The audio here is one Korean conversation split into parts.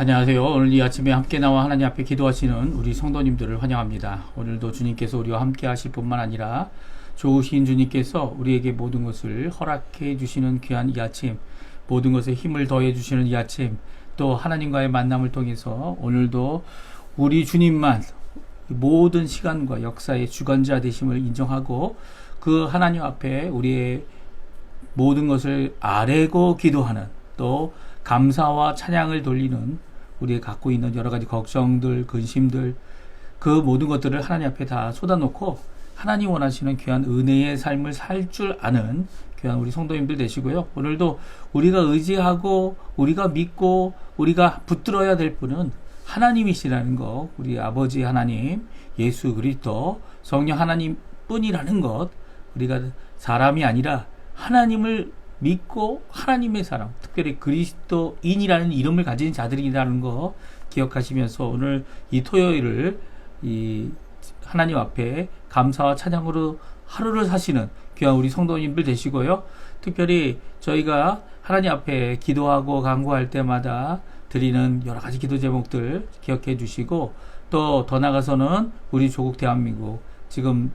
안녕하세요. 오늘 이 아침에 함께 나와 하나님 앞에 기도하시는 우리 성도님들을 환영합니다. 오늘도 주님께서 우리와 함께 하실 뿐만 아니라 좋으신 주님께서 우리에게 모든 것을 허락해 주시는 귀한 이 아침, 모든 것에 힘을 더해 주시는 이 아침, 또 하나님과의 만남을 통해서 오늘도 우리 주님만 모든 시간과 역사의 주관자 되심을 인정하고 그 하나님 앞에 우리의 모든 것을 아뢰고 기도하는, 또 감사와 찬양을 돌리는 우리가 갖고 있는 여러 가지 걱정들, 근심들, 그 모든 것들을 하나님 앞에 다 쏟아놓고 하나님 원하시는 귀한 은혜의 삶을 살 줄 아는 귀한 우리 성도님들 되시고요. 오늘도 우리가 의지하고 우리가 믿고 우리가 붙들어야 될 분은 하나님이시라는 거, 우리 아버지 하나님, 예수 그리스도, 성령 하나님 뿐이라는 것, 우리가 사람이 아니라 하나님을 믿고 하나님의 사람, 특별히 그리스도인이라는 이름을 가진 자들이라는 거 기억하시면서 오늘 이 토요일을 이 하나님 앞에 감사와 찬양으로 하루를 사시는 귀한 우리 성도님들 되시고요. 특별히 저희가 하나님 앞에 기도하고 간구할 때마다 드리는 여러 가지 기도 제목들 기억해 주시고, 또 더 나아가서는 우리 조국 대한민국 지금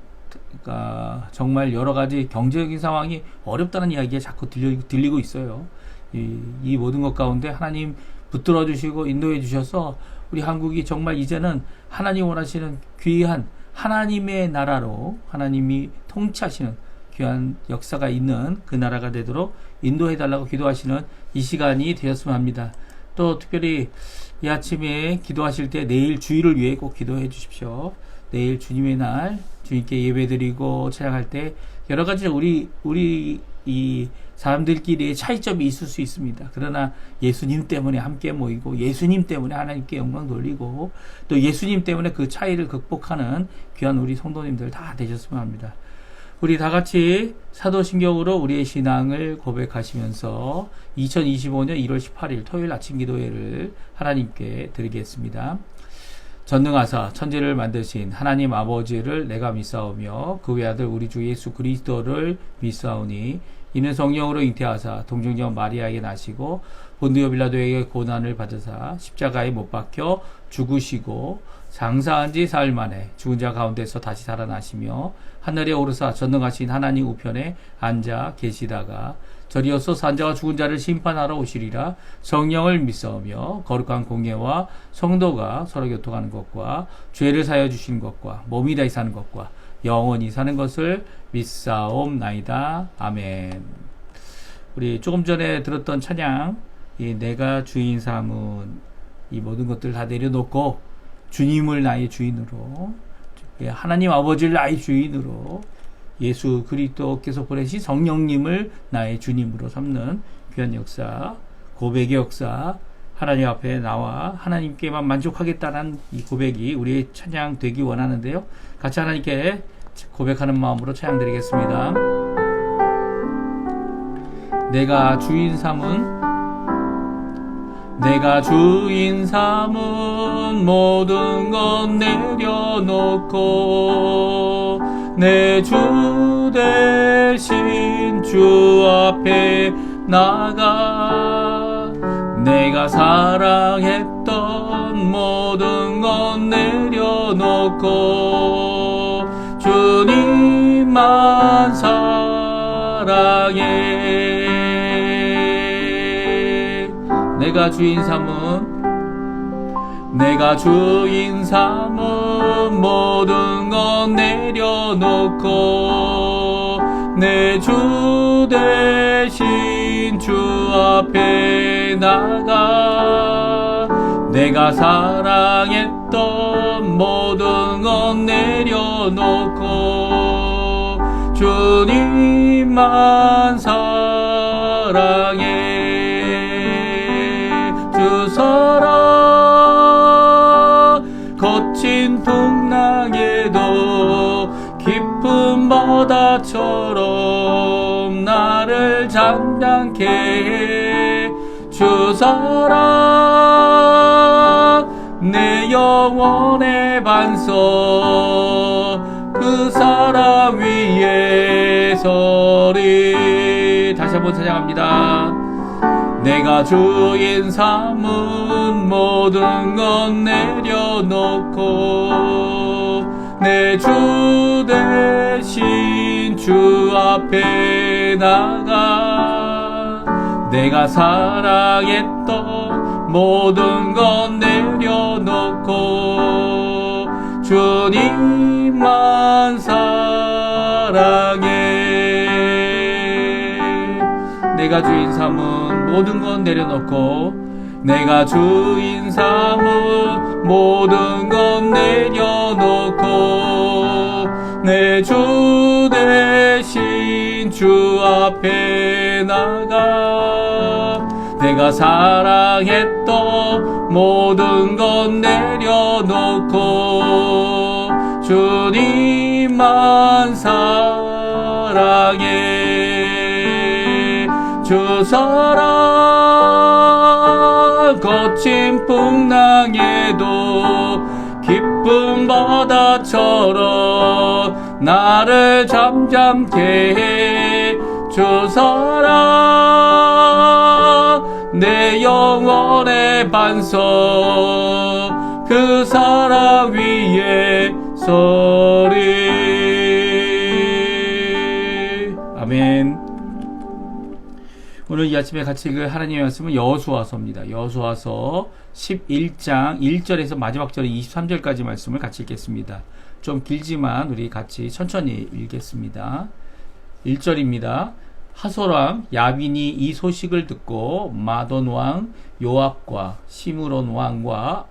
정말 여러 가지 경제적인 상황이 어렵다는 이야기가 자꾸 들리고 있어요. 이 모든 것 가운데 하나님 붙들어 주시고 인도해 주셔서 우리 한국이 정말 이제는 하나님 원하시는 귀한 하나님의 나라로 하나님이 통치하시는 귀한 역사가 있는 그 나라가 되도록 인도해 달라고 기도하시는 이 시간이 되었으면 합니다. 또 특별히 이 아침에 기도하실 때 내일 주일을 위해 꼭 기도해 주십시오. 내일 주님의 날 주님께 예배드리고 찬양할 때 여러 가지 우리 이 사람들끼리의 차이점이 있을 수 있습니다. 그러나 예수님 때문에 함께 모이고 예수님 때문에 하나님께 영광 돌리고 또 예수님 때문에 그 차이를 극복하는 귀한 우리 성도님들 다 되셨으면 합니다. 우리 다 같이 사도신경으로 우리의 신앙을 고백하시면서 2025년 1월 18일 토요일 아침 기도회를 하나님께 드리겠습니다. 전능하사 천지를 만드신 하나님 아버지를 내가 믿사오며 그 외아들 우리 주 예수 그리스도를 믿사오니 이는 성령으로 잉태하사 동정녀 마리아에게 나시고 본디오 빌라도에게 고난을 받으사 십자가에 못 박혀 죽으시고 장사한 지 사흘 만에 죽은 자 가운데서 다시 살아나시며 하늘에 오르사 전능하신 하나님 우편에 앉아 계시다가 저리어서 산자와 죽은 자를 심판하러 오시리라. 성령을 믿사오며 거룩한 공예와 성도가 서로 교통하는 것과 죄를 사여 주시는 것과 몸이 다시 사는 것과 영원히 사는 것을 믿사옵나이다. 아멘. 우리 조금 전에 들었던 찬양, 이 내가 주인 삼은 이 모든 것들 다 내려놓고 주님을 나의 주인으로, 하나님 아버지를 나의 주인으로, 예수 그리스도께서 보내신 성령님을 나의 주님으로 삼는 귀한 역사, 고백의 역사, 하나님 앞에 나와 하나님께만 만족하겠다는 이 고백이 우리의 찬양 되기 원하는데요. 같이 하나님께 고백하는 마음으로 찬양 드리겠습니다. 내가 주인 삼은 모든 것 내려놓고 내 주 대신 주 앞에 나가 내가 사랑했던 모든 것 내려놓고 주님만 사랑해. 내가 주인 삼은 모든 것 내려놓고 내 주 대신 주 앞에 나가 내가 사랑했던 모든 것 내려놓고 주님만 사랑해. 주 사랑 거친 풍랑에도 깊은 바다처럼 나를 잠잠케 해. 주 사랑 내 영혼의 반석 그 사랑 위에 서리. 다시 한번 찬양합니다. 내가 주인 삼은 모든 건 내려놓고 내 주 대신 주 앞에 나가 내가 사랑했던 모든 건 내려놓고 주님만 사랑해. 내가 주인 삼은 모든 건 내려놓고 내가 주인 삼은 모든 건 내려놓고 내 주 대신 주 앞에 나가 내가 사랑했던 모든 건 내려놓고 주님만 사랑해. 주 사랑 거친 풍랑에도 기쁜 바다처럼 나를 잠잠케 해. 주 사랑 내 영혼의 반석 그 사랑 위에 서리. 아멘. 오늘 이 아침에 같이 읽을 하나님의 말씀은 여호수아서입니다. 여호수아서 11장 1절에서 마지막 절 23절까지 말씀을 같이 읽겠습니다. 좀 길지만 우리 같이 천천히 읽겠습니다. 1절입니다. 하솔왕 야빈이 이 소식을 듣고 마돈 왕 요압과 시므론 왕과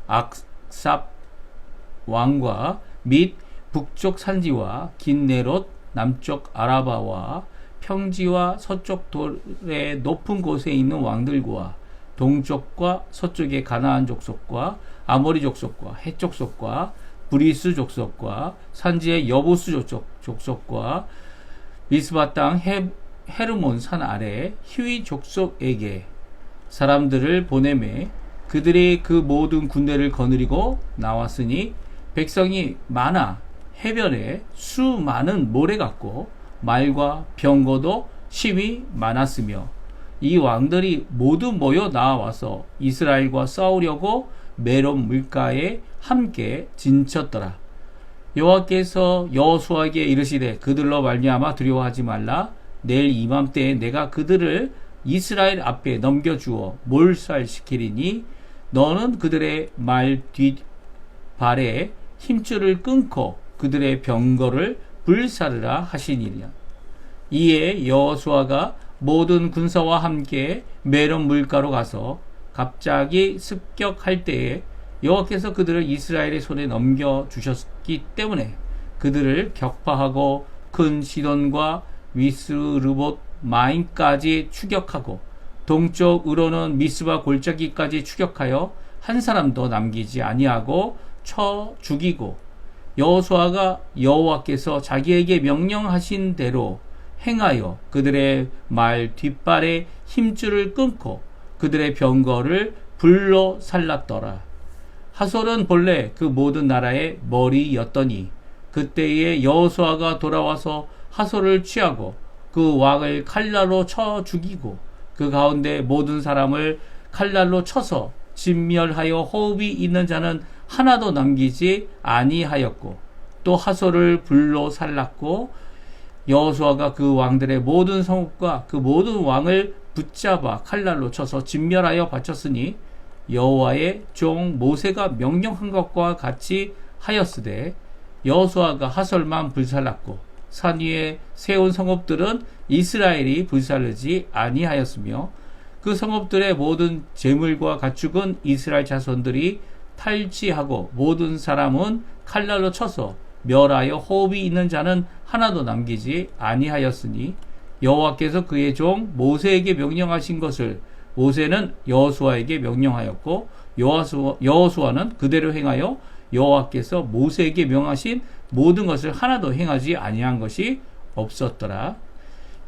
악삽 왕과 및 북쪽 산지와 긴네롯 남쪽 아라바와 평지와 서쪽 돌의 높은 곳에 있는 왕들과 동쪽과 서쪽의 가나안 족속과 아모리 족속과 헷 족속과 브리스 족속과 산지의 여부스 족속과 미스바 땅 헤르몬 산 아래 히위 족속에게 사람들을 보내매 그들이 그 모든 군대를 거느리고 나왔으니 백성이 많아 해변에 수많은 모래 같고 말과 병거도 심히 많았으며 이 왕들이 모두 모여 나와서 이스라엘과 싸우려고 메론 물가에 함께 진쳤더라. 여호와께서 여호수아에게 이르시되 그들로 말미암아 두려워하지 말라. 내일 이맘때에 내가 그들을 이스라엘 앞에 넘겨주어 몰살시키리니 너는 그들의 말 뒷발에 힘줄을 끊고 그들의 병거를 불사르라 하시니라. 이에 여호수아가 모든 군사와 함께 메론 물가로 가서 갑자기 습격할 때에 여호와께서 그들을 이스라엘의 손에 넘겨주셨기 때문에 그들을 격파하고 큰 시돈과 위스르봇 마임까지 추격하고 동쪽으로는 미스바 골짜기까지 추격하여 한 사람도 남기지 아니하고 쳐 죽이고 여호수아가 여호와께서 자기에게 명령하신 대로 행하여 그들의 말 뒷발에 힘줄을 끊고 그들의 병거를 불로 살랐더라. 하솔은 본래 그 모든 나라의 머리였더니 그때에 여호수아가 돌아와서 하솔을 취하고 그 왕을 칼날로 쳐 죽이고 그 가운데 모든 사람을 칼날로 쳐서 진멸하여 호흡이 있는 자는 하나도 남기지 아니하였고 또 하솔을 불로 살랐고 여호수아가 그 왕들의 모든 성읍과 그 모든 왕을 붙잡아 칼날로 쳐서 진멸하여 바쳤으니 여호와의 종 모세가 명령한 것과 같이 하였으되 여호수아가 하솔만 불살랐고 산 위에 세운 성읍들은 이스라엘이 불살르지 아니하였으며 그 성읍들의 모든 재물과 가축은 이스라엘 자손들이 탈취하고 모든 사람은 칼날로 쳐서 멸하여 호흡이 있는 자는 하나도 남기지 아니하였으니 여호와께서 그의 종 모세에게 명령하신 것을 모세는 여호수아에게 명령하였고 여호수아는 그대로 행하여 여호와께서 모세에게 명하신 모든 것을 하나도 행하지 아니한 것이 없었더라.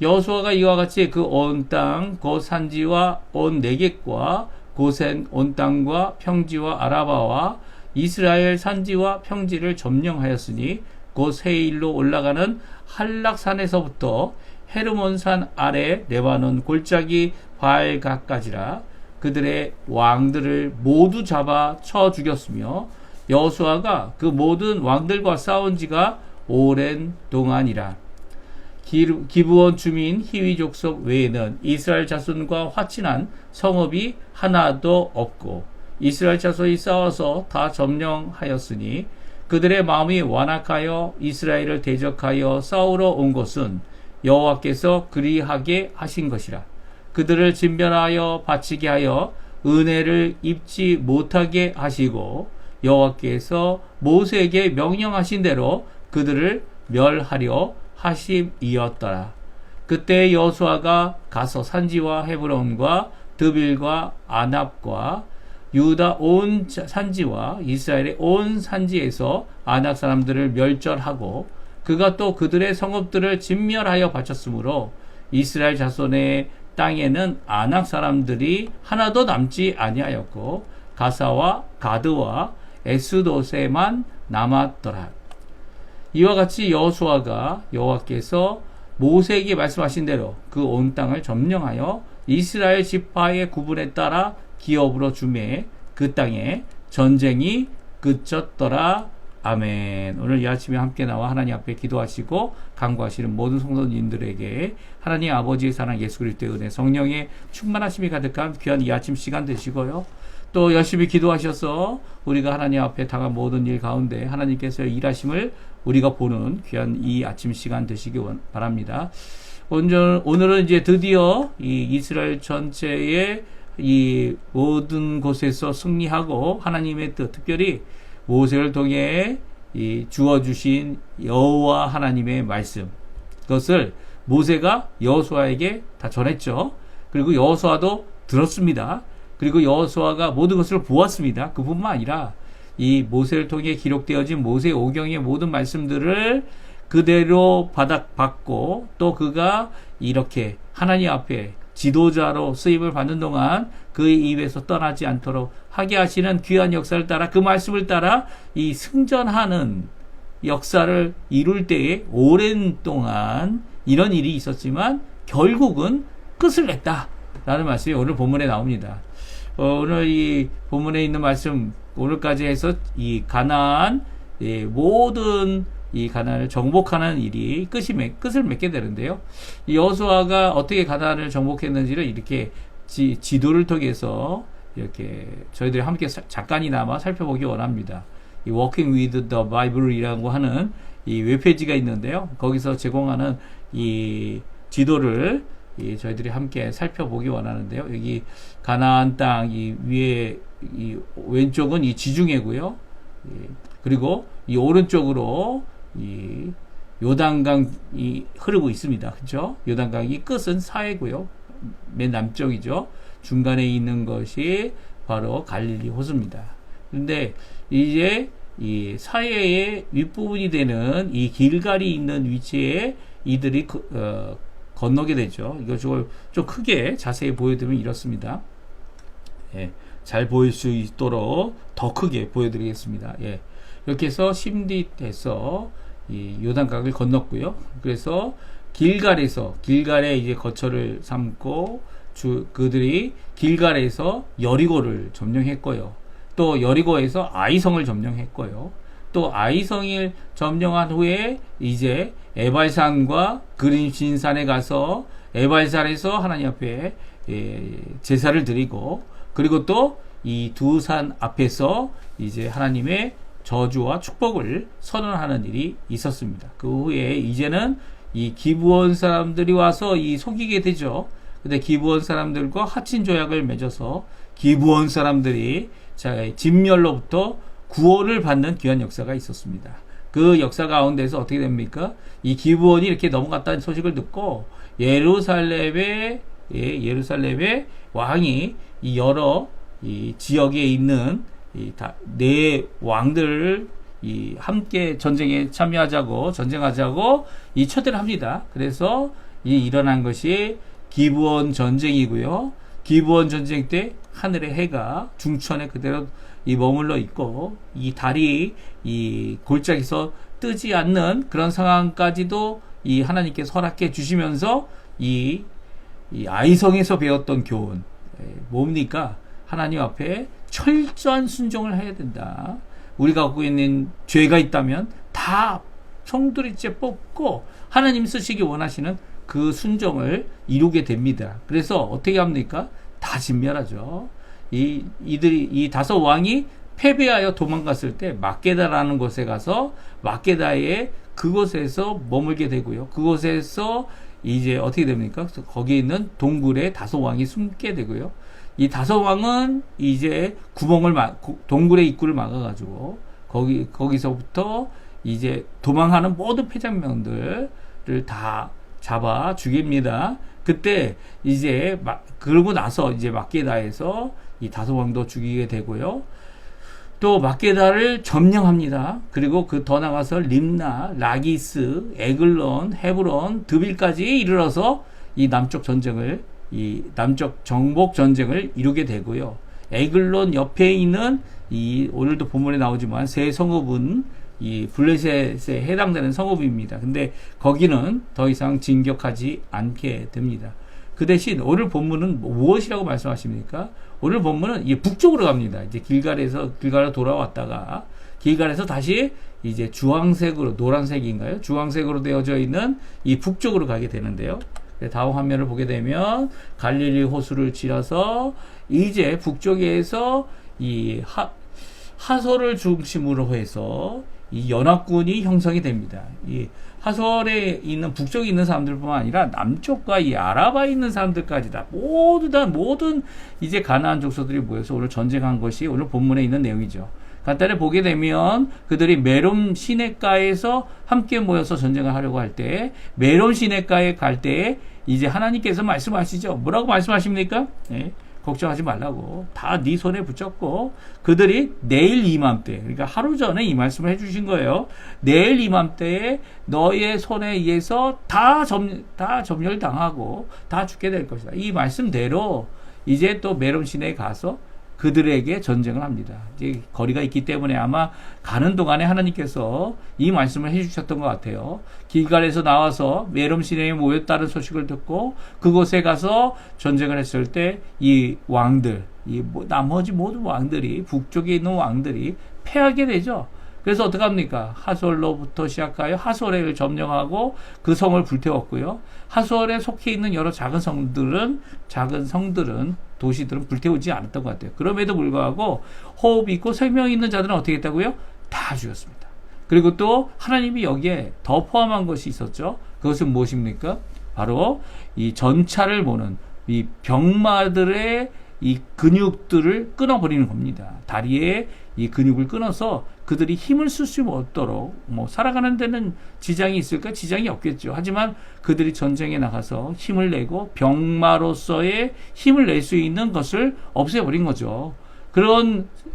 여호수아가 이와 같이 그 온 땅 곧 산지와 온 내겝과 고센 온 땅과 평지와 아라바와 이스라엘 산지와 평지를 점령하였으니 곧 세일로 올라가는 한락산에서부터 헤르몬산 아래 레바논 골짜기 바알갓까지라. 그들의 왕들을 모두 잡아 쳐 죽였으며 여호수아가 그 모든 왕들과 싸운 지가 오랜 동안이라. 기브온 주민 히위 족속 외에는 이스라엘 자손과 화친한 성읍이 하나도 없고 이스라엘 자손이 싸워서 다 점령하였으니 그들의 마음이 완악하여 이스라엘을 대적하여 싸우러 온 것은 여호와께서 그리하게 하신 것이라. 그들을 진멸하여 바치게 하여 은혜를 입지 못하게 하시고 여호와께서 모세에게 명령하신 대로 그들을 멸하려 하심이었더라. 그때 여호수아가 가서 산지와 헤브론과 드빌과 아납과 유다 온 산지와 이스라엘의 온 산지에서 아낙 사람들을 멸절하고 그가 또 그들의 성읍들을 진멸하여 바쳤으므로 이스라엘 자손의 땅에는 아낙 사람들이 하나도 남지 아니하였고 가사와 가드와 에스돗에만 남았더라. 이와 같이 여호수아가 여호와께서 모세에게 말씀하신 대로 그 온 땅을 점령하여 이스라엘 지파의 구분에 따라 기업으로 주매 그 땅에 전쟁이 그쳤더라. 아멘. 오늘 이 아침에 함께 나와 하나님 앞에 기도하시고 간구하시는 모든 성도님들에게 하나님 아버지의 사랑 예수 그리스도의 은혜 성령의 충만하심이 가득한 귀한 이 아침 시간 되시고요. 또 열심히 기도하셔서 우리가 하나님 앞에 당한 모든 일 가운데 하나님께서 일하심을 우리가 보는 귀한 이 아침 시간 되시기 바랍니다. 오늘은 이제 드디어 이 이스라엘 전체의 이 모든 곳에서 승리하고 하나님의 뜻, 특별히 모세를 통해 이 주어주신 여호와 하나님의 말씀, 그것을 모세가 여호수아에게 다 전했죠. 그리고 여호수아도 들었습니다. 그리고 여호수아가 모든 것을 보았습니다. 그뿐만 아니라 이 모세를 통해 기록되어진 모세 오경의 모든 말씀들을 그대로 받고 또 그가 이렇게 하나님 앞에 지도자로 쓰임을 받는 동안 그의 입에서 떠나지 않도록 하게 하시는 귀한 역사를 따라 그 말씀을 따라 이 승전하는 역사를 이룰 때에 오랜 동안 이런 일이 있었지만 결국은 끝을 냈다라는 말씀이 오늘 본문에 나옵니다. 오늘 이 본문에 있는 말씀 오늘까지 해서 이 가나안 모든 이 가나안을 정복하는 일이 끝을 맺게 되는데요. 이 여호수아가 어떻게 가나안을 정복했는지를 이렇게 지도를 통해서 이렇게 저희들이 함께 잠깐이나마 살펴보기 원합니다. 이 Walking with the Bible이라고 하는 이 웹페이지가 있는데요. 거기서 제공하는 이 지도를 저희들이 함께 살펴보기 원하는데요. 여기 가나안 땅 이 위에 이 왼쪽은 이 지중해고요. 그리고 이 오른쪽으로 이 요단강이 흐르고 있습니다. 그렇죠? 요단강이 끝은 사해고요. 맨 남쪽이죠. 중간에 있는 것이 바로 갈릴리 호수입니다. 그런데 이제 이 사해의 윗부분이 되는 이 길갈이 있는 위치에 이들이 건너게 되죠. 이걸 좀 크게 자세히 보여드리면 이렇습니다. 예, 잘 보일 수 있도록 더 크게 보여드리겠습니다. 예, 이렇게 해서 심디에서 이 요단강을 건넜고요. 그래서 길갈에 이제 거처를 삼고 그들이 길갈에서 여리고를 점령했고요. 또 여리고에서 아이성을 점령했고요. 또 아이성을 점령한 후에 이제 에발산과 그림신산에 가서 에발산에서 하나님 앞에 제사를 드리고 그리고 또 이 두 산 앞에서 이제 하나님의 저주와 축복을 선언하는 일이 있었습니다. 그 후에 이제는 이 기브온 사람들이 와서 이 속이게 되죠. 근데 기브온 사람들과 하친 조약을 맺어서 기브온 사람들이 진멸로부터 구원을 받는 귀한 역사가 있었습니다. 그 역사 가운데서 어떻게 됩니까? 이 기브온이 이렇게 넘어갔다는 소식을 듣고 예루살렘의 왕이 이 여러 이 지역에 있는 네 왕들을 함께 전쟁에 전쟁하자고 이 초대를 합니다. 그래서 일어난 것이 기브온 전쟁이고요. 기브온 전쟁 때 하늘의 해가 중천에 그대로 머물러 있고 이 달이 이 골짜기에서 뜨지 않는 그런 상황까지도 이 하나님께서 허락해 주시면서 이 아이성에서 배웠던 교훈, 뭡니까? 하나님 앞에 철저한 순종을 해야 된다. 우리가 갖고 있는 죄가 있다면 다 송두리째 뽑고 하나님 쓰시기 원하시는 그 순종을 이루게 됩니다. 그래서 어떻게 합니까? 다 진멸하죠. 이 다섯 왕이 패배하여 도망갔을 때 막게다라는 곳에 가서 막게다의 그곳에서 머물게 되고요. 그곳에서 이제 어떻게 됩니까? 거기에 있는 동굴에 다섯 왕이 숨게 되고요. 이 다섯 왕은 이제 동굴의 입구를 막아가지고 거기서부터 이제 도망하는 모든 패장면들을 다 잡아 죽입니다. 그때 이제 그러고 나서 이제 막게다에서 이 다섯 왕도 죽이게 되고요. 또 막게다를 점령합니다. 그리고 그 더 나가서 림나, 라기스, 에글론, 헤브론, 드빌까지 이르러서 이 남쪽 정복 전쟁을 이루게 되고요. 에글론 옆에 있는 오늘도 본문에 나오지만 세 성읍은 이 블레셋에 해당되는 성읍입니다. 근데 거기는 더 이상 진격하지 않게 됩니다. 그 대신 오늘 본문은 무엇이라고 말씀하십니까? 오늘 본문은 이제 북쪽으로 갑니다. 이제 길갈로 돌아왔다가 길갈에서 다시 이제 주황색으로, 노란색인가요? 주황색으로 되어져 있는 이 북쪽으로 가게 되는데요. 다음 화면을 보게 되면 갈릴리 호수를 지나서 이제 북쪽에서 이 하솔을 중심으로 해서 이 연합군이 형성이 됩니다. 이 하솔에 있는 북쪽에 있는 사람들뿐만 아니라 남쪽과 이 아라바에 있는 사람들까지 모든 이제 가나안 족속들이 모여서 오늘 전쟁한 것이 오늘 본문에 있는 내용이죠. 간단히 보게 되면 그들이 메롬 시내가에서 함께 모여서 전쟁을 하려고 할 때 메롬 시내가에 갈 때 이제 하나님께서 말씀하시죠. 뭐라고 말씀하십니까? 네. 걱정하지 말라고 다 네 손에 붙였고 그들이 내일 이맘때, 그러니까 하루 전에 이 말씀을 해주신 거예요. 내일 이맘때에 너의 손에 의해서 다 점멸당하고 다 죽게 될 것이다. 이 말씀대로 이제 또 메론 시내에 가서 그들에게 전쟁을 합니다. 이제 거리가 있기 때문에 아마 가는 동안에 하나님께서 이 말씀을 해주셨던 것 같아요. 길갈에서 나와서 메롬 시내에 모였다는 소식을 듣고 그곳에 가서 전쟁을 했을 때 이 왕들, 나머지 모든 왕들이, 북쪽에 있는 왕들이 패하게 되죠. 그래서 어떻게 합니까? 하솔로부터 시작하여 하솔을 점령하고 그 성을 불태웠고요. 하솔에 속해 있는 여러 작은 성들은 도시들은 불태우지 않았던 것 같아요. 그럼에도 불구하고 호흡이 있고 생명이 있는 자들은 어떻게 했다고요? 다 죽였습니다. 그리고 또 하나님이 여기에 더 포함한 것이 있었죠. 그것은 무엇입니까? 바로 이 전차를 모는 이 병마들의 이 근육들을 끊어버리는 겁니다. 다리에 이 근육을 끊어서 그들이 힘을 쓸 수 없도록, 살아가는 데는 지장이 있을까? 지장이 없겠죠. 하지만 그들이 전쟁에 나가서 힘을 내고 병마로서의 힘을 낼 수 있는 것을 없애버린 거죠.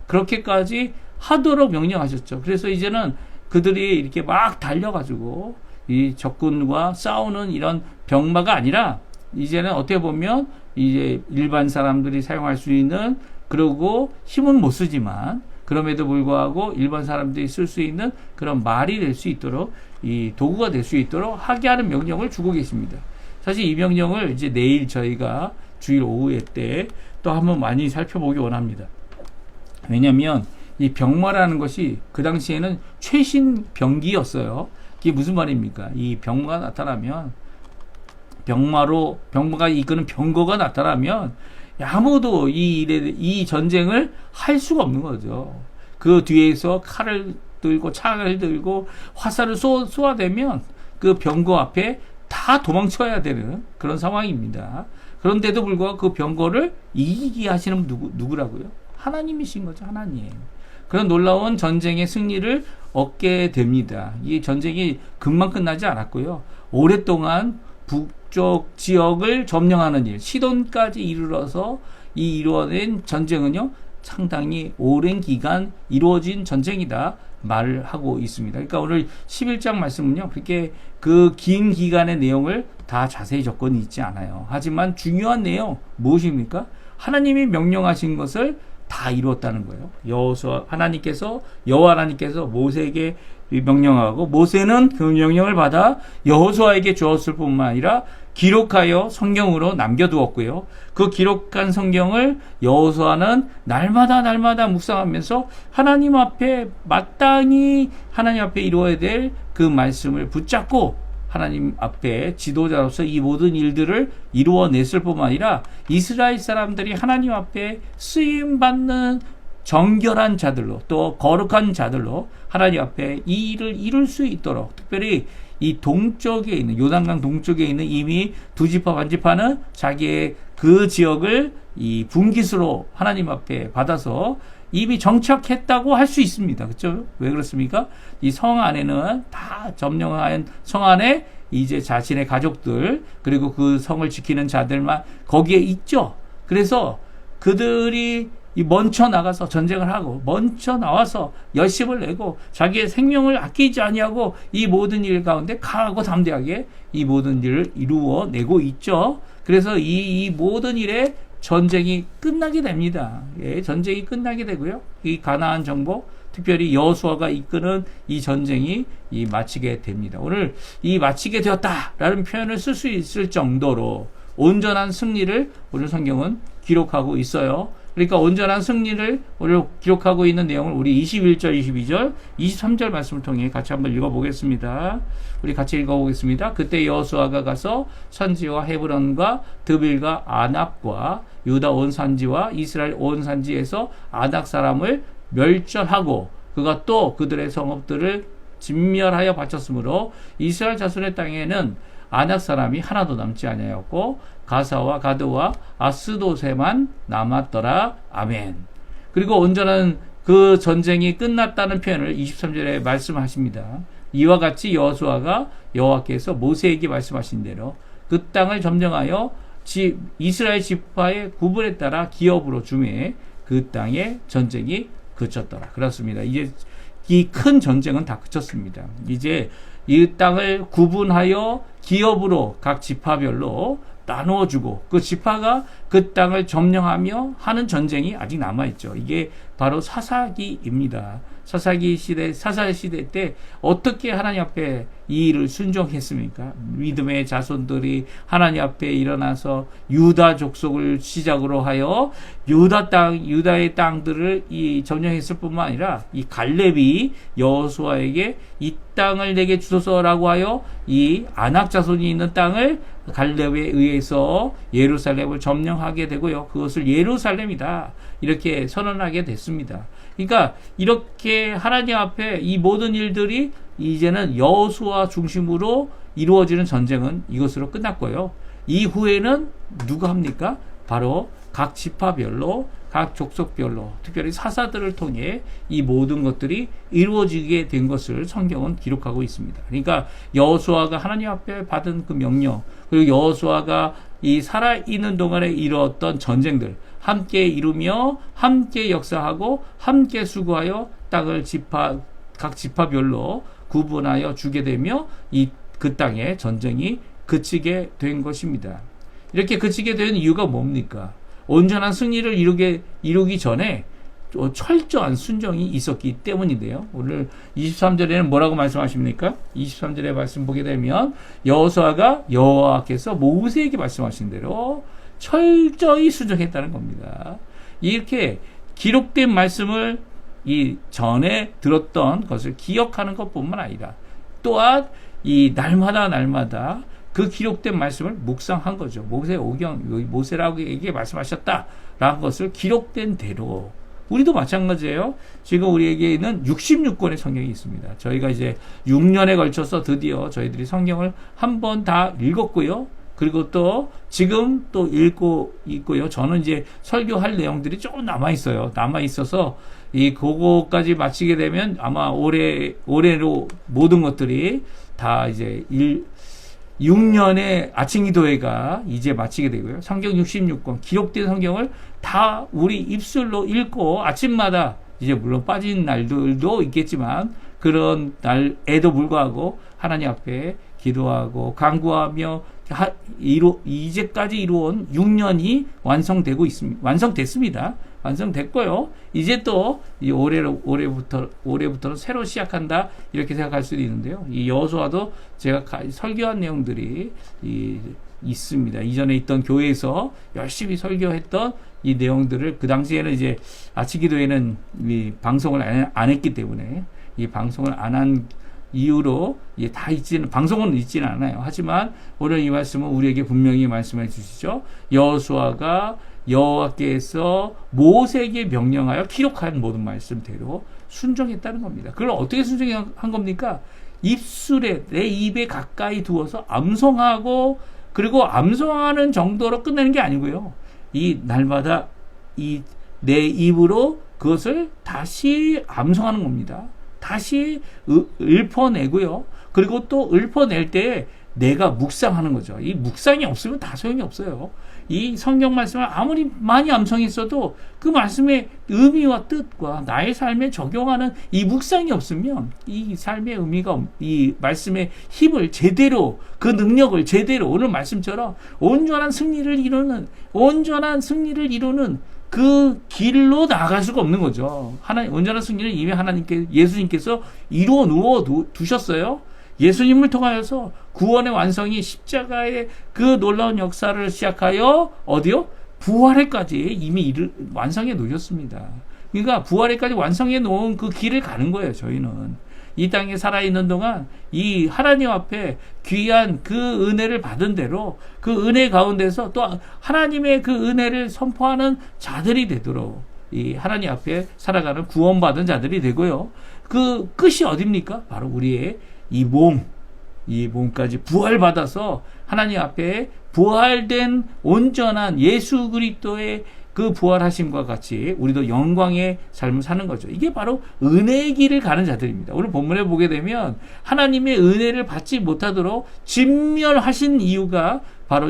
그렇게까지 하도록 명령하셨죠. 그래서 이제는 그들이 이렇게 막 달려가지고 이 적군과 싸우는 이런 병마가 아니라 이제는 어떻게 보면 이제 일반 사람들이 사용할 수 있는, 그리고 힘은 못 쓰지만 그럼에도 불구하고 일반 사람들이 쓸 수 있는 그런 말이 될 수 있도록, 이 도구가 될 수 있도록 하게 하는 명령을 주고 계십니다. 사실 이 명령을 이제 내일 저희가 주일 오후에 때 또 한번 많이 살펴보기 원합니다. 왜냐하면 이 병마라는 것이 그 당시에는 최신 병기였어요. 이게 무슨 말입니까? 이 병마가 나타나면, 병마가 이끄는 병거가 나타나면 아무도 이 전쟁을 할 수가 없는 거죠. 그 뒤에서 칼을 들고 창을 들고 화살을 쏘아대면 그 병거 앞에 다 도망쳐야 되는 그런 상황입니다. 그런데도 불구하고 그 병거를 이기게 하시는 누구라고요? 하나님이신 거죠. 하나님. 그런 놀라운 전쟁의 승리를 얻게 됩니다. 이 전쟁이 금방 끝나지 않았고요. 오랫동안 북쪽 지역을 점령하는 일, 시돈까지 이르러서 이루어낸 전쟁은요, 상당히 오랜 기간 이루어진 전쟁이다 말을 하고 있습니다. 그러니까 오늘 11장 말씀은요, 그렇게 그 긴 기간의 내용을 다 자세히 적고는 있지 않아요. 하지만 중요한 내용 무엇입니까? 하나님이 명령하신 것을 다 이루었다는 거예요. 여호와 하나님께서 모세에게 명령하고 모세는 그 명령을 받아 여호수아에게 주었을 뿐만 아니라 기록하여 성경으로 남겨두었고요. 그 기록한 성경을 여호수아는 날마다 묵상하면서 하나님 앞에 마땅히 하나님 앞에 이루어야 될 그 말씀을 붙잡고 하나님 앞에 지도자로서 이 모든 일들을 이루어냈을 뿐만 아니라 이스라엘 사람들이 하나님 앞에 쓰임받는 정결한 자들로 또 거룩한 자들로 하나님 앞에 이 일을 이룰 수 있도록, 특별히 이 동쪽에 있는 요단강 동쪽에 있는 이미 두 지파 반 지파는 자기의 그 지역을 이 분깃으로 하나님 앞에 받아서 이미 정착했다고 할 수 있습니다. 그렇죠? 왜 그렇습니까? 이 성 안에는 다 점령한 성 안에 이제 자신의 가족들 그리고 그 성을 지키는 자들만 거기에 있죠. 그래서 그들이 먼저 나가서 전쟁을 하고 먼저 나와서 열심을 내고 자기의 생명을 아끼지 아니하고 이 모든 일 가운데 강하고 담대하게 이 모든 일을 이루어내고 있죠. 그래서 이 모든 일에 전쟁이 끝나게 됩니다. 예, 전쟁이 끝나게 되고요. 이 가나안 정복, 특별히 여호수아가 이끄는 이 전쟁이 마치게 됩니다. 오늘 이 마치게 되었다라는 표현을 쓸 수 있을 정도로 온전한 승리를 오늘 성경은 기록하고 있어요. 그러니까 온전한 승리를 오늘 기록하고 있는 내용을 우리 21절, 22절, 23절 말씀을 통해 같이 한번 읽어보겠습니다. 우리 같이 읽어보겠습니다. 그때 여호수아가 가서 산지와 헤브론과 드빌과 아낙과 유다 온 산지와 이스라엘 온 산지에서 아낙 사람을 멸절하고 그가 또 그들의 성읍들을 진멸하여 바쳤으므로 이스라엘 자손의 땅에는 아낙 사람이 하나도 남지 아니하였고 가사와 가드와 아스도세만 남았더라. 아멘. 그리고 온전한 그 전쟁이 끝났다는 표현을 23절에 말씀하십니다. 이와 같이 여호수아가 여호와께서 모세에게 말씀하신 대로 그 땅을 점령하여 이스라엘 지파의 구분에 따라 기업으로 주매 그 땅의 전쟁이 그쳤더라. 그렇습니다. 이제 이 큰 전쟁은 다 그쳤습니다. 이제 이 땅을 구분하여 기업으로 각 지파별로 나누어주고 그 지파가 그 땅을 점령하며 하는 전쟁이 아직 남아있죠. 이게 바로 사사기입니다. 사사기 시대 때 어떻게 하나님 앞에 이 일을 순종했습니까? 믿음의 자손들이 하나님 앞에 일어나서 유다 족속을 시작으로 하여 유다의 땅들을 점령했을 뿐만 아니라 이 갈렙이 여호수아에게 이 땅을 내게 주소서라고 하여 이 아낙 자손이 있는 땅을 갈렙에 의해서 예루살렘을 점령하게 되고요. 그것을 예루살렘이다 이렇게 선언하게 됐습니다. 그러니까 이렇게 하나님 앞에 이 모든 일들이 이제는 여호수아 중심으로 이루어지는 전쟁은 이것으로 끝났고요. 이후에는 누가 합니까? 바로 각 지파별로 각 족속별로 특별히 사사들을 통해 이 모든 것들이 이루어지게 된 것을 성경은 기록하고 있습니다. 그러니까 여호수아가 하나님 앞에 받은 그 명령 그리고 여호수아가 이 살아있는 동안에 이루었던 전쟁들 함께 이루며 함께 역사하고 함께 수고하여 땅을 각 지파별로 구분하여 주게 되며 그 땅의 전쟁이 그치게 된 것입니다. 이렇게 그치게 된 이유가 뭡니까? 온전한 승리를 이루기 전에 철저한 순종이 있었기 때문인데요. 오늘 23절에는 뭐라고 말씀하십니까? 23절의 말씀 보게 되면 여호수아가 여호와께서 모세에게 말씀하신 대로 철저히 순종했다는 겁니다. 이렇게 기록된 말씀을 이 전에 들었던 것을 기억하는 것뿐만 아니라 또한 이 날마다 그 기록된 말씀을 묵상한 거죠. 모세라고 에게 말씀하셨다라는 것을 기록된 대로 우리도 마찬가지예요. 지금 우리에게는 66권의 성경이 있습니다. 저희가 이제 6년에 걸쳐서 드디어 저희들이 성경을 한 번 다 읽었고요. 그리고 또 지금 또 읽고 있고요. 저는 이제 설교할 내용들이 조금 남아있어요. 남아있어서 그거까지 마치게 되면 아마 올해로 모든 것들이 다 이제 6년의 아침 기도회가 이제 마치게 되고요. 성경 66권 기록된 성경을 다 우리 입술로 읽고 아침마다 이제 물론 빠진 날들도 있겠지만 그런 날에도 불구하고 하나님 앞에 기도하고 간구하며 이제까지 이루어온 6년이 완성됐습니다. 완성됐고요. 이제 또 이 올해부터는 새로 시작한다 이렇게 생각할 수도 있는데요. 이 여호수아도 제가 설교한 내용들이 있습니다. 이전에 있던 교회에서 열심히 설교했던 이 내용들을 그 당시에는 이제 아치기도회는 이 방송을 안 했기 때문에 이 방송을 안 한 이유로 다 방송은 있지는 않아요. 하지만 오늘 이 말씀은 우리에게 분명히 말씀해 주시죠. 여호수아가 여호와께서 모세에게 명령하여 기록한 모든 말씀대로 순종했다는 겁니다. 그걸 어떻게 순종한 겁니까? 내 입에 가까이 두어서 암송하고, 그리고 암송하는 정도로 끝내는 게 아니고요. 이 날마다 내 입으로 그것을 다시 암송하는 겁니다. 다시 읊어내고요. 그리고 또 읊어낼 때 내가 묵상하는 거죠. 이 묵상이 없으면 다 소용이 없어요. 이 성경 말씀을 아무리 많이 암송했어도 그 말씀의 의미와 뜻과 나의 삶에 적용하는 이 묵상이 없으면 이 삶의 의미가, 이 말씀의 힘을 제대로, 그 능력을 제대로, 오늘 말씀처럼 온전한 승리를 이루는 그 길로 나아갈 수가 없는 거죠. 온전한 승리는 이미 예수님께서 이루어 놓아 두셨어요. 예수님을 통하여서 구원의 완성이 십자가의 그 놀라운 역사를 시작하여 어디요? 부활에까지 이미 완성해 놓으셨습니다. 그러니까 부활에까지 완성해 놓은 그 길을 가는 거예요. 저희는 이 땅에 살아있는 동안 이 하나님 앞에 귀한 그 은혜를 받은 대로 그 은혜 가운데서 또 하나님의 그 은혜를 선포하는 자들이 되도록 이 하나님 앞에 살아가는 구원받은 자들이 되고요. 그 끝이 어딥니까? 바로 우리의 이 몸까지 부활받아서 하나님 앞에 부활된 온전한 예수 그리스도의 그 부활하심과 같이 우리도 영광의 삶을 사는 거죠. 이게 바로 은혜의 길을 가는 자들입니다. 오늘 본문에 보게 되면 하나님의 은혜를 받지 못하도록 진멸하신 이유가 바로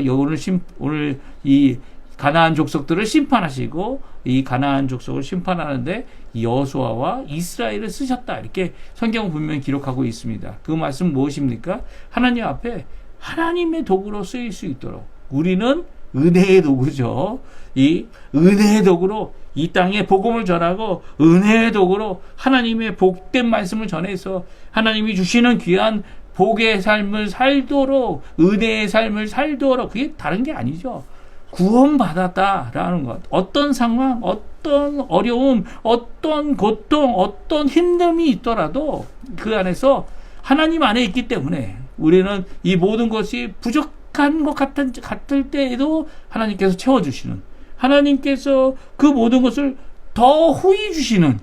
오늘 이 가나안 족속들을 심판하시고 이 가나안 족속을 심판하는데 여호수아와 이스라엘을 쓰셨다. 이렇게 성경은 분명히 기록하고 있습니다. 그 말씀 무엇입니까? 하나님 앞에 하나님의 도구로 쓰일 수 있도록 우리는 은혜의 도구죠. 이 은혜의 도구로 이 땅에 복음을 전하고 은혜의 도구로 하나님의 복된 말씀을 전해서 하나님이 주시는 귀한 복의 삶을 살도록, 은혜의 삶을 살도록, 그게 다른 게 아니죠. 구원받았다라는 것. 어떤 상황, 어떤 어려움, 어떤 고통, 어떤 힘듦이 있더라도 그 안에서 하나님 안에 있기 때문에 우리는 이 모든 것이 부족한 것 같을 때에도 하나님께서 채워주시는, 하나님께서 그 모든 것을 더 후히 주시는,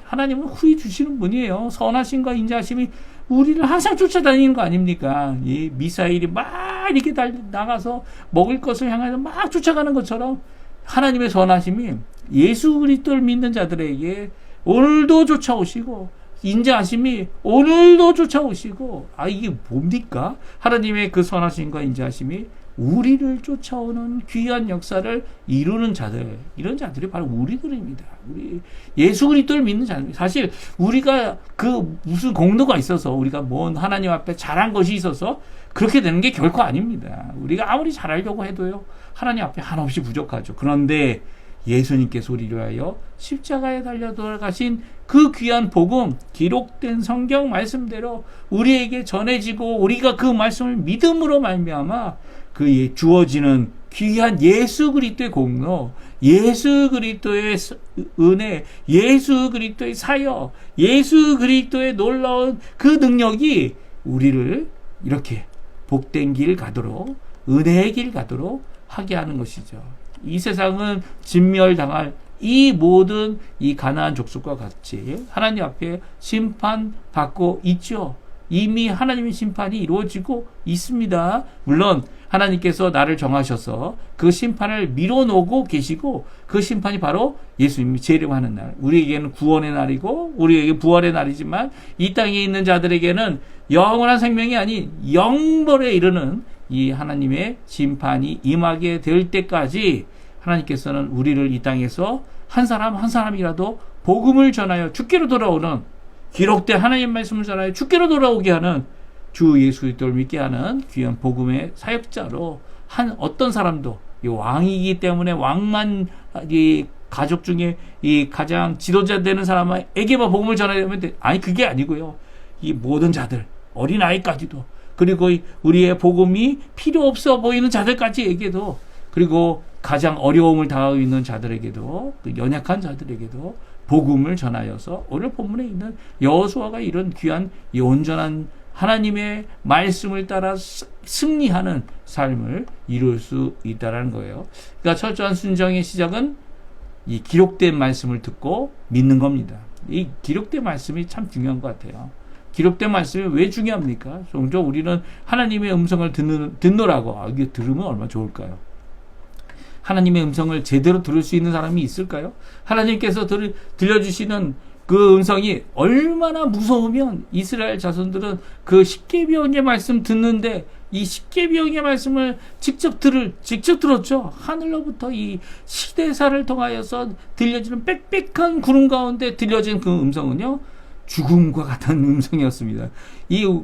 하나님은 후히 주시는 분이에요. 선하심과 인자하심이 우리를 항상 쫓아다니는 거 아닙니까? 이 미사일이 막 이렇게 나가서 먹을 것을 향해서 막 쫓아가는 것처럼 하나님의 선하심이 예수 그리스도를 믿는 자들에게 오늘도 쫓아오시고, 인자하심이 오늘도 쫓아오시고, 이게 뭡니까? 하나님의 그 선하심과 인자하심이 우리를 쫓아오는 귀한 역사를 이루는 자들, 이런 자들이 바로 우리들입니다. 우리 예수 그리스도를 믿는 자들. 사실 우리가 그 무슨 공로가 있어서, 우리가 뭔 하나님 앞에 잘한 것이 있어서 그렇게 되는 게 결코 아닙니다. 우리가 아무리 잘하려고 해도요, 하나님 앞에 한없이 부족하죠. 그런데 예수님께서 우리를 위하여 십자가에 달려 돌아가신 그 귀한 복음, 기록된 성경 말씀대로 우리에게 전해지고, 우리가 그 말씀을 믿음으로 말미암아 그에 주어지는 귀한 예수 그리스도의 공로, 예수 그리스도의 은혜, 예수 그리스도의 사역, 예수 그리스도의 놀라운 그 능력이 우리를 이렇게 복된 길 가도록, 은혜의 길 가도록 하게 하는 것이죠. 이 세상은 진멸당할 이 모든 이 가나안 족속과 같이 하나님 앞에 심판받고 있죠. 이미 하나님의 심판이 이루어지고 있습니다. 물론 하나님께서 나를 정하셔서 그 심판을 밀어놓고 계시고, 그 심판이 바로 예수님이 재림하는 날, 우리에게는 구원의 날이고 우리에게 부활의 날이지만 이 땅에 있는 자들에게는 영원한 생명이 아닌 영벌에 이르는 이 하나님의 심판이 임하게 될 때까지 하나님께서는 우리를 이 땅에서 한 사람 한 사람이라도 복음을 전하여 주께로 돌아오는, 기록된 하나님 말씀을 전하여 주께로 돌아오게 하는, 주 예수 그리스도를 믿게 하는 귀한 복음의 사역자로 한 어떤 사람도, 이 왕이기 때문에 왕만 가족 중에 이 가장 지도자 되는 사람에게만 복음을 전해야 되면 돼. 아니, 그게 아니고요. 이 모든 자들, 어린아이까지도, 그리고 우리의 복음이 필요 없어 보이는 자들까지에게도, 그리고 가장 어려움을 당하고 있는 자들에게도, 그 연약한 자들에게도 복음을 전하여서 오늘 본문에 있는 여호수아가 이런 귀한 이 온전한 하나님의 말씀을 따라 승리하는 삶을 이룰 수 있다는 거예요. 그러니까 철저한 순종의 시작은 이 기록된 말씀을 듣고 믿는 겁니다. 이 기록된 말씀이 참 중요한 것 같아요. 기록된 말씀이 왜 중요합니까? 종종 우리는 하나님의 음성을 듣노라고, 이게 들으면 얼마나 좋을까요? 하나님의 음성을 제대로 들을 수 있는 사람이 있을까요? 하나님께서 들려주시는 그 음성이 얼마나 무서우면 이스라엘 자손들은 그 십계명의 말씀 듣는데 이 십계명의 말씀을 직접 들었죠. 하늘로부터 이 시대사를 통하여서 들려지는 빽빽한 구름 가운데 들려진 그 음성은요, 죽음과 같은 음성이었습니다. 이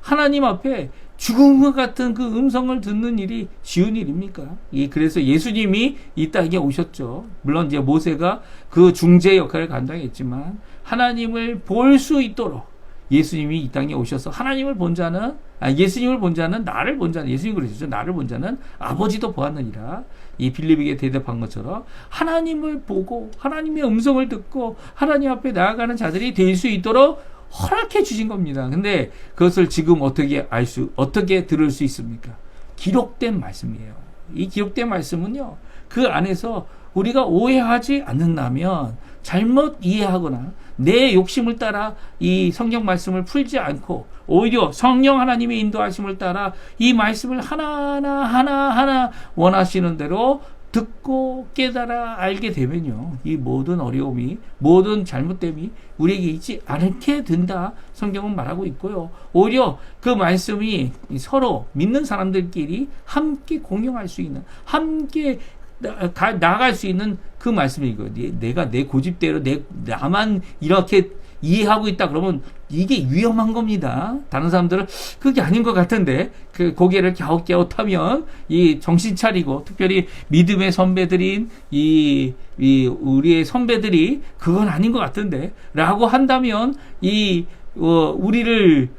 하나님 앞에 죽음과 같은 그 음성을 듣는 일이 쉬운 일입니까? 그래서 예수님이 이 땅에 오셨죠. 물론 이제 모세가 그 중재 역할을 감당했지만 하나님을 볼 수 있도록 예수님이 이 땅에 오셔서 하나님을 본 자는, 예수님을 본 자는 나를 본 자는, 예수님이 그러셨죠. 나를 본 자는 아버지도 보았느니라. 이 빌립에게 대답한 것처럼 하나님을 보고 하나님의 음성을 듣고 하나님 앞에 나아가는 자들이 될 수 있도록 허락해 주신 겁니다. 근데 그것을 지금 어떻게 들을 수 있습니까? 기록된 말씀이에요. 이 기록된 말씀은요, 그 안에서 우리가 오해하지 않는다면, 잘못 이해하거나 내 욕심을 따라 이 성경 말씀을 풀지 않고 오히려 성령 하나님의 인도하심을 따라 이 말씀을 하나하나 원하시는 대로 듣고 깨달아 알게 되면요, 이 모든 어려움이, 모든 잘못됨이 우리에게 있지 않게 된다, 성경은 말하고 있고요. 오히려 그 말씀이 서로 믿는 사람들끼리 함께 공용할 수 있는, 함께 나아갈 수 있는 그 말씀이고요. 내가 내 고집대로 나만 이렇게 이해하고 있다 그러면 이게 위험한 겁니다. 다른 사람들은 그게 아닌 것 같은데 그 고개를 갸웃갸웃하면 이 정신 차리고, 특별히 믿음의 선배들인 우리의 선배들이 그건 아닌 것 같은데 라고 한다면 우리를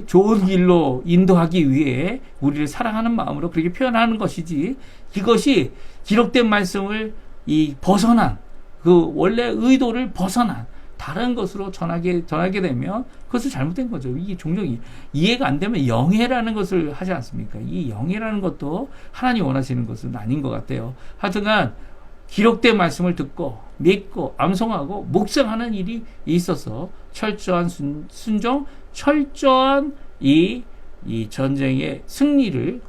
좋은 길로 인도하기 위해 우리를 사랑하는 마음으로 그렇게 표현하는 것이지, 이것이 기록된 말씀을 벗어난 그 원래 의도를 벗어난 다른 것으로 전하게 되면 그것은 잘못된 거죠. 이게 종종 이해가 안 되면 영해라는 것을 하지 않습니까? 이 영해라는 것도 하나님 원하시는 것은 아닌 것 같아요. 하여튼간 기록된 말씀을 듣고 믿고 암송하고 묵상하는 일이 있어서 철저한 순종, 철저한 이 전쟁의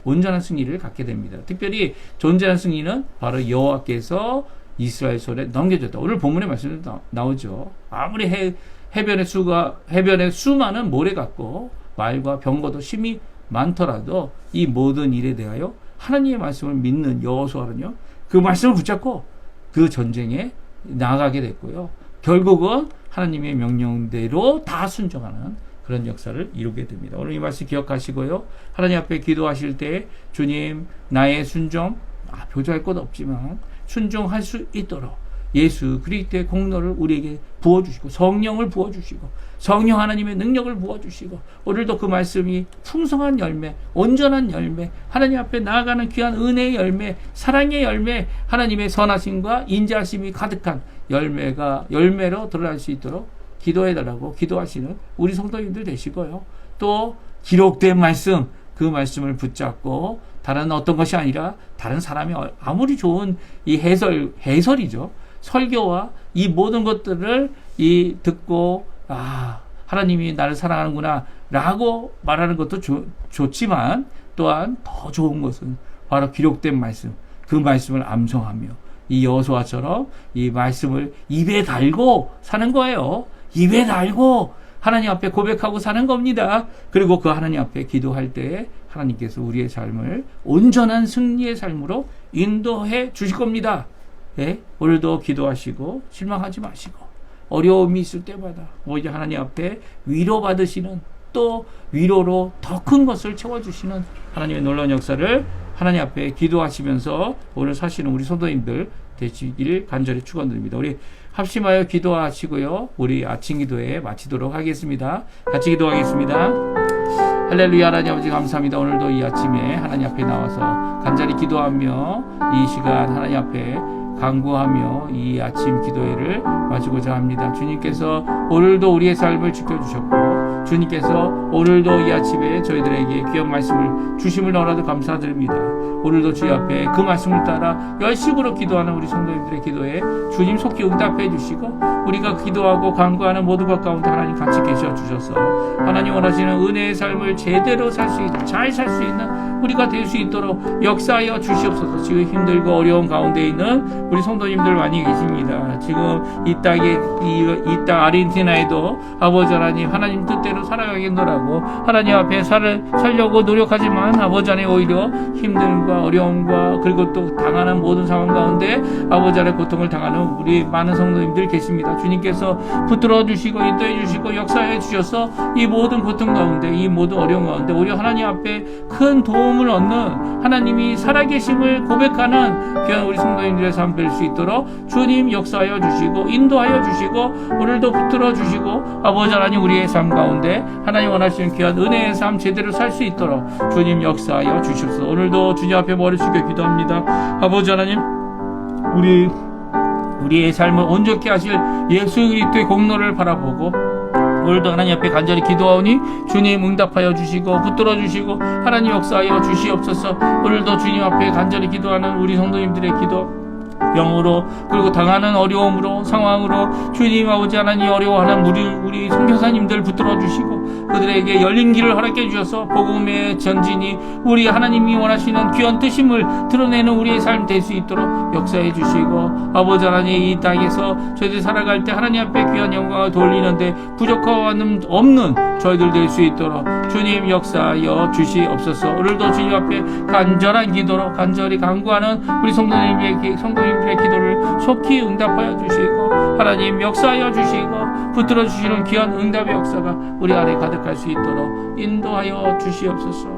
온전한 승리를 갖게 됩니다. 특별히 존재한 승리는 바로 여호와께서 이스라엘 손에 넘겨줬다. 오늘 본문의 말씀도 나오죠. 아무리 해변에 수많은 모래 같고 말과 병거도 심이 많더라도 이 모든 일에 대하여 하나님의 말씀을 믿는 여호수아는요, 그 말씀을 붙잡고 그 전쟁에 나아가게 됐고요. 결국은 하나님의 명령대로 다 순종하는 그런 역사를 이루게 됩니다. 오늘 이 말씀 기억하시고요. 하나님 앞에 기도하실 때 주님, 나의 순종, 표조할 것 없지만 순종할 수 있도록 예수 그리스도의 공로를 우리에게 부어주시고 성령을 부어주시고 성령 하나님의 능력을 부어주시고 오늘도 그 말씀이 풍성한 열매, 온전한 열매, 하나님 앞에 나아가는 귀한 은혜의 열매, 사랑의 열매, 하나님의 선하심과 인자하심이 가득한 열매로 드러날 수 있도록 기도해달라고 기도하시는 우리 성도님들 되시고요. 또 기록된 말씀, 그 말씀을 붙잡고 다른 어떤 것이 아니라 다른 사람이 아무리 좋은 이 해설이죠. 설교와 이 모든 것들을 듣고 하나님이 나를 사랑하는구나 라고 말하는 것도 좋지만 또한 더 좋은 것은 바로 기록된 말씀, 그 말씀을 암송하며 이 여호수아처럼 이 말씀을 입에 달고 사는 거예요. 입에 달고 하나님 앞에 고백하고 사는 겁니다. 그리고 그 하나님 앞에 기도할 때 하나님께서 우리의 삶을 온전한 승리의 삶으로 인도해 주실 겁니다. 오늘도 기도하시고 실망하지 마시고 어려움이 있을 때마다 오히려 하나님 앞에 위로받으시는, 또 위로로 더 큰 것을 채워주시는 하나님의 놀라운 역사를 하나님 앞에 기도하시면서 오늘 사시는 우리 성도님들 되시길 간절히 축원드립니다. 우리 합심하여 기도하시고요. 우리 아침 기도회 마치도록 하겠습니다. 같이 기도하겠습니다. 할렐루야. 하나님 아버지 감사합니다. 오늘도 이 아침에 하나님 앞에 나와서 간절히 기도하며 이 시간 하나님 앞에 간구하며 이 아침 기도회를 마치고자 합니다. 주님께서 오늘도 우리의 삶을 지켜주셨고 주님께서 오늘도 이 아침에 저희들에게 귀한 말씀을 주심을 너무나도 감사드립니다. 오늘도 주님 앞에 그 말씀을 따라 열심으로 기도하는 우리 성도님들의 기도에 주님 속히 응답해 주시고 우리가 기도하고 간구하는 모든 것 가운데 하나님 같이 계셔 주셔서 하나님 원하시는 은혜의 삶을 제대로 살 수 있는 잘 살 수 있는 우리가 될 수 있도록 역사하여 주시옵소서. 지금 힘들고 어려운 가운데 있는 우리 성도님들 많이 계십니다. 지금 이 땅에 이 땅 아르헨티나에도 아버지 하나님 뜻대로 살아가겠노라고 하나님 앞에 살려고 노력하지만 아버지 하나님 오히려 힘듦과 어려움과 그리고 또 당하는 모든 상황 가운데 아버지 하나님 고통을 당하는 우리 많은 성도님들 계십니다. 주님께서 붙들어 주시고 인도해 주시고 역사해 주셔서 이 모든 고통 가운데 이 모든 어려움 가운데 오히려 하나님 앞에 큰 도움을 얻는 하나님이 살아계심을 고백하는 귀한 우리 성도님들의 삶 될 수 있도록 주님 역사하여 주시고 인도하여 주시고 오늘도 붙들어 주시고 아버지 하나님 우리의 삶 가운데 하나님 원하시는 귀한 은혜의 삶 제대로 살 수 있도록 주님 역사하여 주시옵소서. 오늘도 주님 앞에 머리 숙여 기도합니다. 아버지 하나님 우리의 삶을 온전케 하실 예수 그리스도의 공로를 바라보고 오늘도 하나님 앞에 간절히 기도하오니 주님 응답하여 주시고 붙들어 주시고 하나님 역사하여 주시옵소서. 오늘도 주님 앞에 간절히 기도하는 우리 성도님들의 기도 병으로 그리고 당하는 어려움으로 상황으로 주님 아버지 하나님 어려워하는 우리 선교사님들 붙들어 주시고 그들에게 열린 길을 허락해 주셔서 복음의 전진이 우리 하나님이 원하시는 귀한 뜻임을 드러내는 우리의 삶 될 수 있도록 역사해 주시고 아버지 하나님 이 땅에서 저희들 살아갈 때 하나님 앞에 귀한 영광을 돌리는데 부족함 없는 저희들 될 수 있도록 주님 역사하여 주시옵소서. 오늘도 주님 앞에 간절한 기도로 간절히 간구하는 우리 성도님들의 기도를 속히 응답하여 주시고 하나님 역사하여 주시고 붙들어 주시는 귀한 응답의 역사가 우리 안에 가득할 수 있도록 인도하여 주시옵소서.